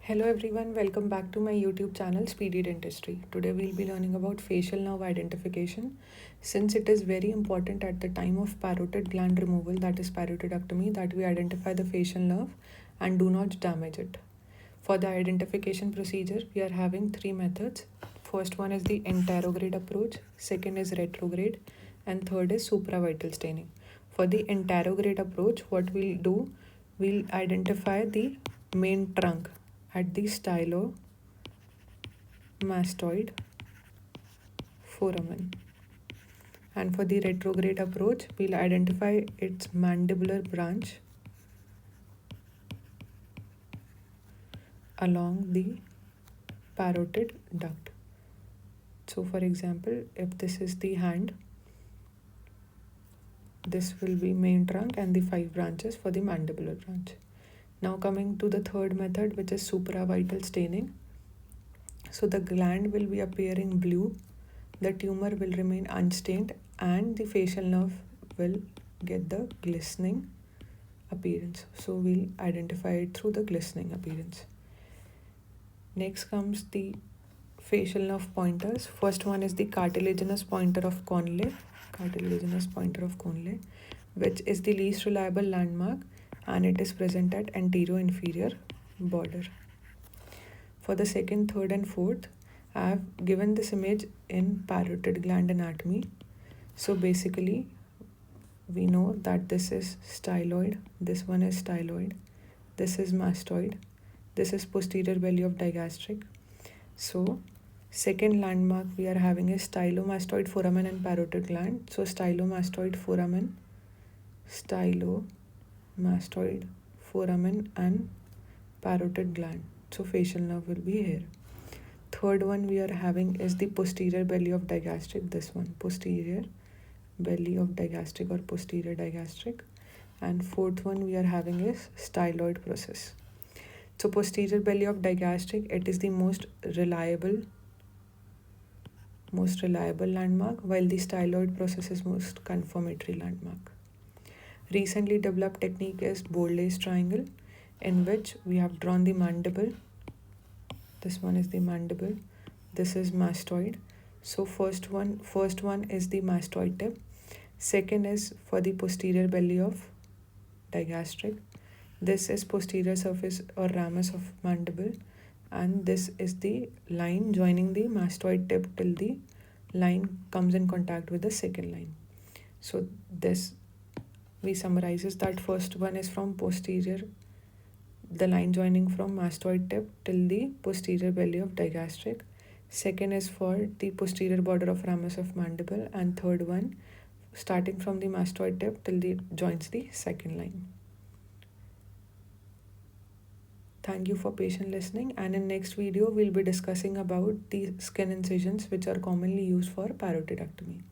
Hello everyone, welcome back to my YouTube channel Speedy Dentistry. Today we'll be learning about facial nerve identification since it is very important at the time of parotid gland removal, that is parotidectomy, that we identify the facial nerve and do not damage it. For the identification procedure, we are having three methods. First one is the anterograde approach, second is retrograde, and third is supravital staining. For the anterograde approach, what we'll do, we'll identify the main trunk at the stylomastoid foramen. And for the retrograde approach, we'll identify its mandibular branch along the parotid duct. So for example, if this is the hand, this will be main trunk and the 5 branches for the mandibular branch. Now coming to the third method, which is supravital staining. So the gland will be appearing blue, the tumor will remain unstained, and the facial nerve will get the glistening appearance. So we'll identify it through the glistening appearance. Next comes the facial nerve pointers. First one is the cartilaginous pointer of Conley, which is the least reliable landmark, and it is present at anterior-inferior border. For the second, third and fourth, I have given this image in parotid gland anatomy. So basically, we know that this is styloid, this one is styloid, this is mastoid, this is posterior belly of digastric. So second landmark we are having is stylomastoid foramen and parotid gland. So stylomastoid foramen and parotid gland. So facial nerve will be here. Third one we are having is the posterior belly of digastric, this one, posterior belly of digastric or posterior digastric. And fourth one we are having is styloid process. So posterior belly of digastric, it is the most reliable landmark, while the styloid process is most confirmatory landmark. Recently developed technique is Bold's triangle, in which we have drawn the mandible. This one is the mandible. This is mastoid. So first one is the mastoid tip. Second is for the posterior belly of digastric. This is posterior surface or ramus of mandible, and this is the line joining the mastoid tip till the line comes in contact with the second line. So this we summarizes that first one is from posterior, the line joining from mastoid tip till the posterior belly of digastric. Second is for the posterior border of ramus of mandible, and third one starting from the mastoid tip till the joins the second line. Thank you for patient listening, and in next video we'll be discussing about the skin incisions which are commonly used for parotidectomy.